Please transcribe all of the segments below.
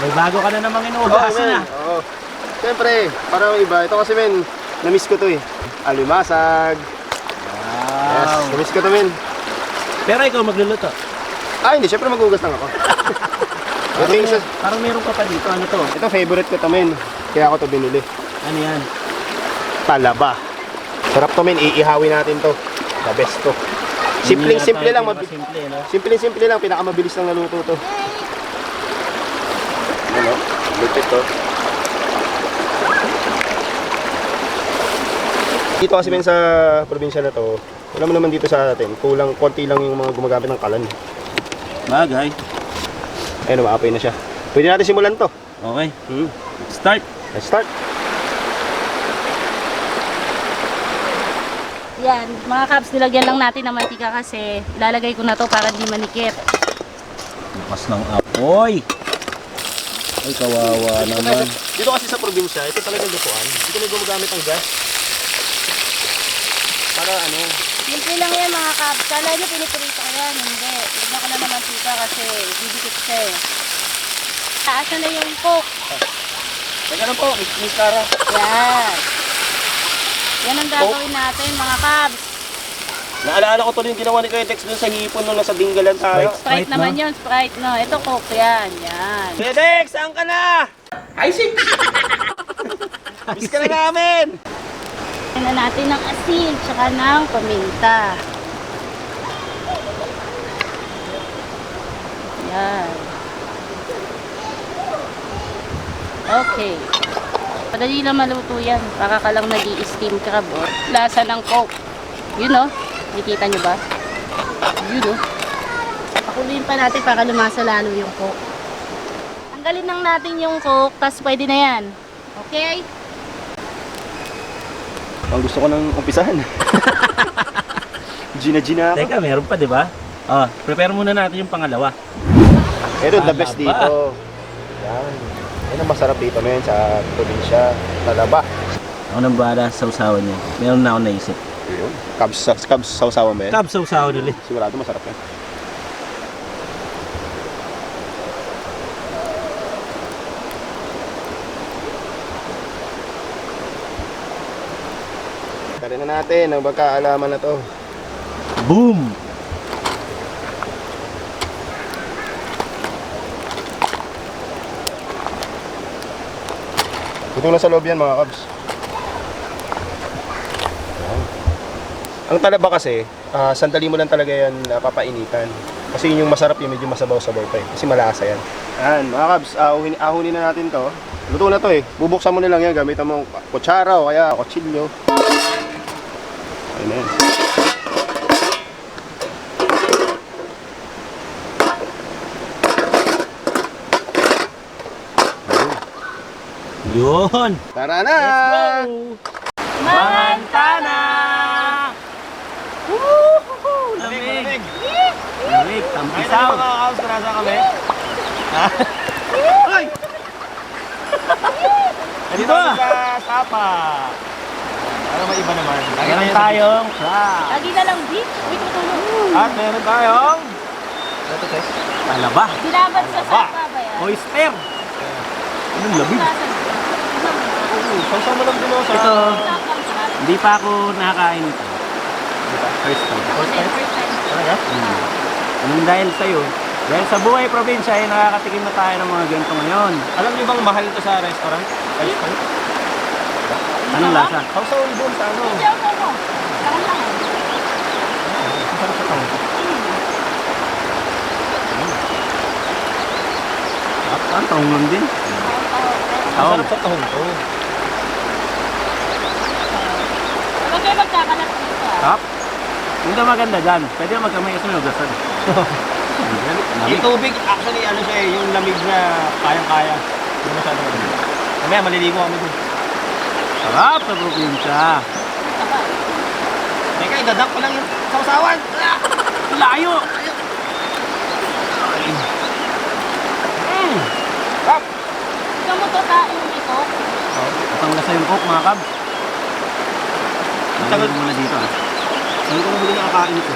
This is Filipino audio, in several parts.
May bago ka na namang inuugasan na. Oo. Siyempre, para may iba. Ito kasi men, na-miss ko to eh. Alimasag. Wow. Yes, na-miss ko to men. Pero ikaw magluluto. Hindi. Siyempre mag-ugas lang ako. Parang meron ka pa dito. Ano to? Ito favorite ko to men. Kaya ako to binili. Ano yan? Talaba. Sarap to men. Iihawin natin to. The best to. Simple lang. Simple, no? Simple lang. Pinakamabilis lang naluto to. Ano? Lupit to. Dito kasi men sa probinsya na to, wala mo naman dito sa atin. Konti lang yung mga gumagamit ng kalan. Bagay. Ayun, maapoy na siya. Pwede natin simulan to. Okay. Start. Let's start. Yan, mga kabs, nilagyan lang natin ng mantika kasi ilalagay ko na to para di manikip. Bukas ng apoy. Ay, kawawa naman. Dito kasi sa probinsya, ito talagang lutuan. Dito may gumagamit ng gas. Para ano? Simple lang yan mga kabs. Kala nyo piniprito ko yan. Hindi. Lagyan ko na ng mantika kasi bibigit siya eh. Taas na yung coke. Teka lang po, Miss Cara. Yan. Yan ang gagawin natin mga kabs. Naalala ko tuloy yung ginawa ni Kuya Tex dun sa hipon nung nasa Dinggalan tayo. Sprite naman yun, Sprite no. Ito coke yan. Yan. Kuya Tex, saan ka na? Ay, sip! Miss ka na namin! Lagyan na natin ng asin tsaka ng paminta. Yan. Okay. Padali lang maluto yan. Para ka lang nag-i-steam crab. Oh. Lasa ng coke. Yun o. Nakikita nyo ba? Yun o. Pakuloyin pa natin para lumasa lalo yung coke. Tanggalin lang natin yung coke. Tapos pwede na yan. Okay? Ang gusto ko nang umpisahan. Gina ako. Teka, meron pa, di ba? Prepare muna natin yung pangalawa. Ito, the best Talaba. dito. Yan. Yan ang masarap dito men sa probinsya. Talaba. Ako nang bahala sa usawan niya. Meron na ako naisip. Yun. Cabs sausawan ba yan? Kab sa usawan ulit. Sigurado masarap yan. Tara na natin ang magkaalaman na to. Boom! Ito lang sa loob yan mga kabs. Ang talaba kasi, sandali mo lang talaga yan papainitan. Kasi yun yung masarap yung medyo masabaw-sabaw pa eh. Kasi malasa yan. Ayan mga kabs, ahunin na natin to. Luto na to eh. Bubuksan mo na lang yan. Gamitan mo kutsara o kaya kutsilyo. Ayan. Yun! Tara na! Let's go! Mangantana! Woohoo! Lamig! Lamig! Tampisaw! mga kabs, nasa kami? Ay! Dito ah! Sa Sapa. Para may iba naman. Meron tayong Lagi na lang beef. Uy, tutulong. At meron tayong talaba. Dinabad sa sapa ba yan? Oyster! Anong labig? sausaw mo lang din sa... Ito, hindi pa ako nakakain ito. First time. Talaga? Anong dahil sa'yo? Dahil sa buhay probinsya ay nakakatikim na tayo ng mga ganito ngayon. Alam niyo bang mahal ito sa restaurant? Anong lasa? Sausaw doon sa ano? Siyaw mo. Saan lang. Masarap sa tao. Ang tahong lang din. Masarap sa tahong to. Huwag kayo magkakalat dito ah. Tap. Yung na maganda dyan, pwede magkamay kasi nugasan. Yung tubig, actually, ano siya eh, yung lamig na kayang-kaya. Hindi masyado malamig. Mamaya, maliligo kami dun. Sarap sa probinsya. Teka, idadunk ko lang yung sausaw. Sawan! Layo! Kap! Ikaw mo to kain ito. Atang lasa yung coke mga kabs. Tagal muna dito ah. Hindi ko mabili nakakain ito.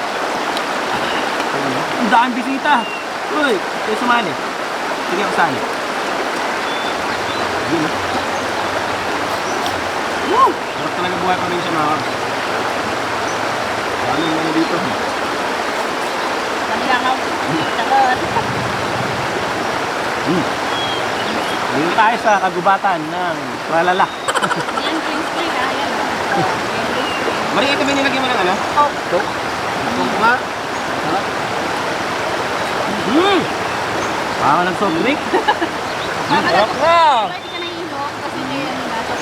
Ang daming bisita. Uy, kayo sumali. Sige ako sali. Yun ah. Woo! Sarap talaga buhay pa rin siya mga kabs. Dami yung mga dito. Kanilangaw. Takot. Dito tayo sa kagubatan ng Tralala. Yan, green screen ah. Yan ah. Yan, green screen. Mari, ito ba nilagyan mo ng ano? Oh, Coke? Coke nga? Parang nag-soft drink. Sarap nga! pwede ka nahihilo kasi may ano nasa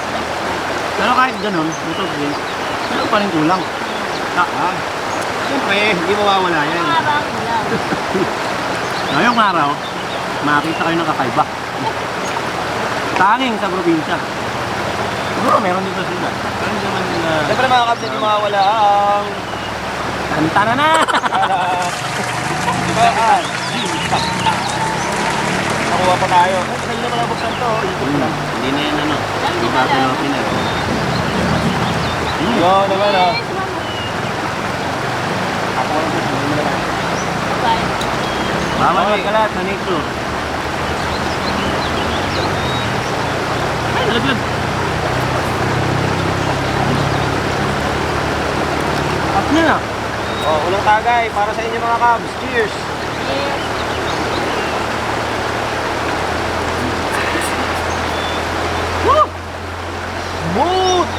Pero kahit ganun, yung soft drink, meron pa rin kulang. Ah, siyempre, hindi mawawala yan. Parang lang. Ngayong araw, makakita kayo ng kakaiba. Tanging sa probinsya. Siguro meron dito sila. Pero hindi naman Siyempre mga kabs, hindi mawawala ang... Tantana na! Diba? Nakuha pa tayo. Ay, kanina pa nabuksan to. Hindi na yan ano. Alam, Hindi di ba ba lang? pinopinan? Yun naman ah. Bye. Mamanood ka lahat na nature. Ay, laglag. Up na na. Oh, unang tagay para sa inyo mga kabs. Cheers! Yes. Woo! Smooth!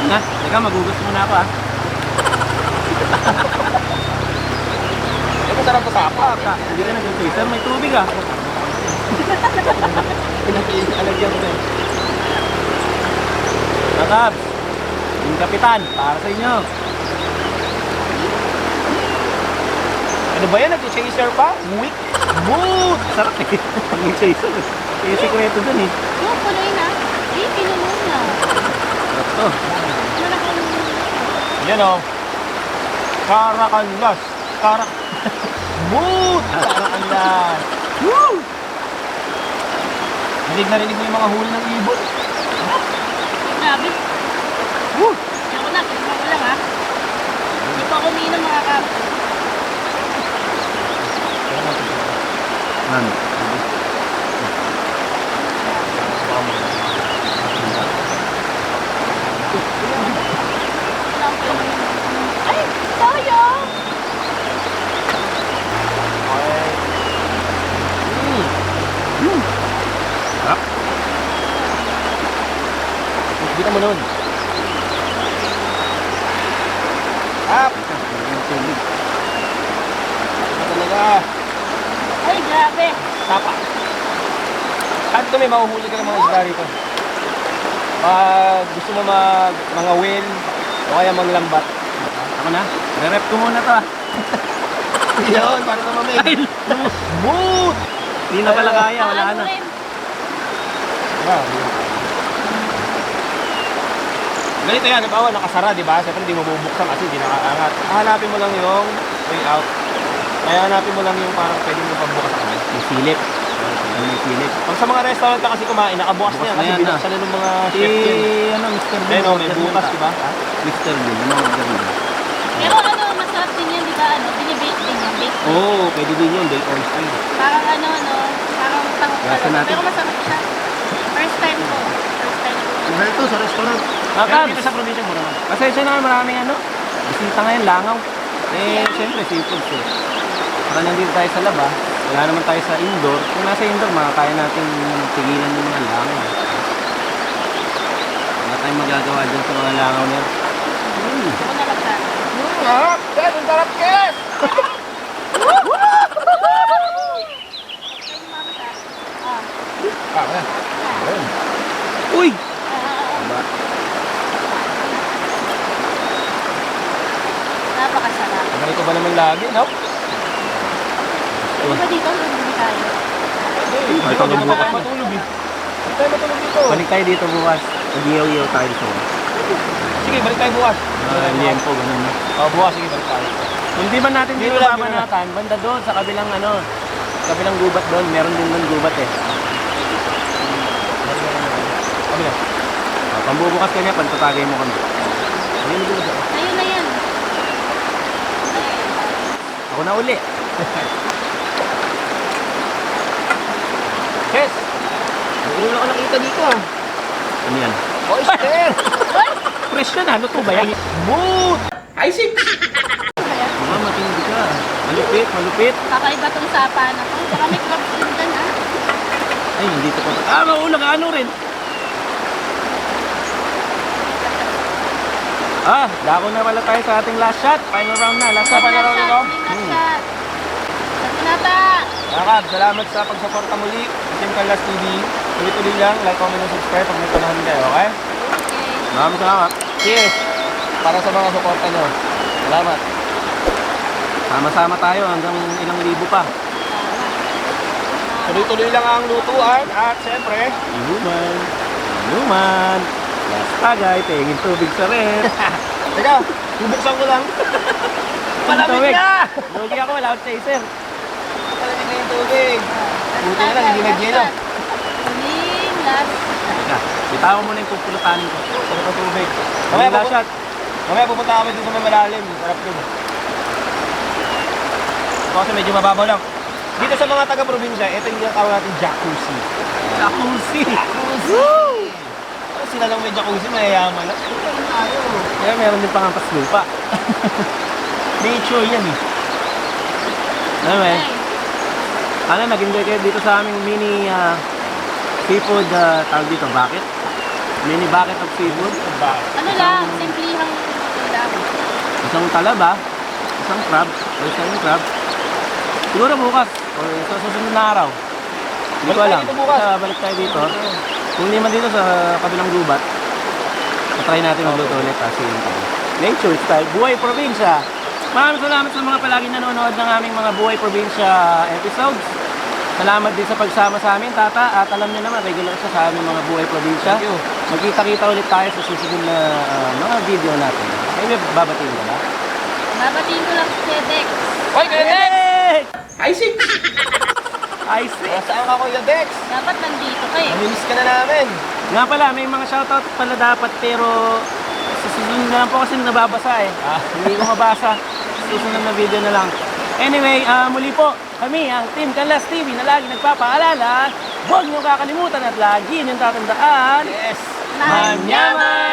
Na, teka, magugas muna ako ah. Ay, masarap sa sapa. Hindi ka nag-taster, may tubig ah. Alagyan ko eh. Kakabs, yung kapitan, para sa inyo. Ano ba yan? Nag-chaser pa? Weak? Smooth! Sarap eh. Ang chaser. Yung sikreto dun eh. Yung kulay na. Eh, pinuno na. Sarap to. Ano na kung... Yan o. Karakanlas. Smooth! Karakanlas. Woo! Narinig mo yung mga huli ng ibon. Grabe. Woo! Ako na, tignan ko lang ha. Hindi pa ako umiinom mga kap. Ano? Ay, sayang! Sarap. Kita mo nun. Up! Yung tubig. Ito talaga. Ay, grabe. Tapa. At ito may mahuhuli ka ng mga isda rito. Pag gusto mo mga whale o kaya manglambat. Ako na. Re-rep ko muna to ah. Yun, para sa mamig. Ay, Smooth! hindi na pala kaya. Wala Paano na. rin? Ganito yan, halimbawa nakasara, di ba? Siyempre hindi mo bubuksan kasi hindi nakaangat. Hanapin mo lang yung way out. Kaya hanapin mo lang yung parang pwede mo pagbukas ka. May silip. May silip. Pag sa mga restaurant ka kasi kumain, nakabukas Bukas niya na kasi yan, binuksan na ng mga Si, chef yan. ano, Mr. Bean. Ayun o, may bukas, di ba? Mr. Bean. Ano, Mr. Bean? Pero ano, masarap din yan, di ba? Ano, binibake din yan. Bake. Oo, oh, pwede din yun. Bake oyster. Parang ano, no? Parang tangok Gasa talaga. natin. Pero masarap siya. First time ko. First time ko. Mahal to sa restaurant. Ah, Pero Kabs. dito sa probinsya, mura lang. Pasensya na, maraming ano. Bisita ngayon, langaw. Eh, siyempre, seafoods eh. Saka nandito tayo sa laba. Wala naman tayo sa indoor. Kung nasa indoor, makakaya natin tigilan yung mga langaw. Wala tayong magagawa dyan sa mga langaw na. Ako na lang sana. Sarap! Kes! Ang sarap, Kes! Ah, wala. Ayun. Uy! Napakasarap. Ganito ba naman lagi, no? Di ba dito, hindi tayo? Ay, tulog Hindi mo tayo ka. matulog eh. Hindi tayo matulog dito. Balik tayo dito bukas. Mag-iyaw-iyaw tayo sa Sige, balik tayo bukas. Liempo, ganun na. Bukas, sige, balik tayo. Kung di man natin dito Dito lang, babanatan, banda doon, sa kabilang kabilang gubat doon, meron din doon gubat eh. Kami na. Pambubukas ka niya, pantatagay mo kami. Ayun, ayun, ayun. Ayun na yan. Ako na uli. Yes! Hindi na ako nakita dito ah. Ano yan? Oyster! Fresh na, ano to ba yan? Smooth! Isaac! Mga matindi ka. Malupit, malupit. Kakaiba tong sapa na to. Saka may crabs din dyan, ah. Ay, hindi ito pa. Maulang ano rin. Dako na pala tayo sa ating last shot. Final round na. Last shot, final round ito. Last shot. Nata. Mga Kab, salamat sa pagsuporta muli. Team Kalas TV. Tuloy-tuloy lang. Like, comment, and subscribe pag may panahon kayo, okay? Okay. Maraming salamat. Cheers! Para sa mga suporta nyo. Salamat. Sama-sama tayo hanggang ilang libo pa. Tuloy-tuloy lang ang lutuan at siyempre, Inuman. Inuman. Last tagay. Tingin tubig sa red. teka, bubuksan ko lang. Malamig na! Lugi ako. Wala akong chaser. Malamig na yung tubig. Buti na lang, hindi nag-yelo. Huling last. Teka, bitawan mo na yung pupulutanin ko. Sarap ang tubig. Mamaya last shot. Mamaya pupunta kami dito sa may malalim. Sarap yun. Ito kasi medyo mababaw lang. Dito sa mga taga-probinsya, ito yung tinatawag natin jacuzzi. Jacuzzi. Sila lang may jacuzzi, mayayaman lang. Kaya meron din pangampas lupa. Nature yan eh. Anyway, nag-enjoy kayo dito sa aming mini seafood, tawag dito, bucket. Mini bucket of seafood. Ano lang, simplihang ulam. Isang talaba, isang crab, o isang crab. Siguro bukas, o sa susunod na araw. Hindi ko Balik tayo alam. dito bukas. Basta balik tayo dito. Kung hindi man dito sa kabilang gubat, try natin magluto ulit kasi yung tayo. Nature style, buhay probinsya. Maraming salamat sa mga palaging nanonood ng aming mga buhay probinsya episodes. Salamat din sa pagsama sa amin, Tata. At alam niyo naman, regular siya sa aming mga buhay probinsya. Thank you. Magkita-kita ulit tayo sa susunod na mga video natin. May babatiin ka ba? Babatiin ko lang si Dex. Hoy, Kuya Dex! Hey! Isaac! I see! Saan ka, Kuya Dex? Dapat nandito ka eh. Namimiss ka na namin. Nga pala, may mga shoutout pala dapat pero sa susunod na lang po kasi nababasa eh. Hindi ko mabasa. Susunod na video na lang. Anyway, muli po, kami ang Team Kalas TV na lagi nagpapaalala, huwag niyo kakalimutan at lagi niyong tatandaan. Yes! Manyaman!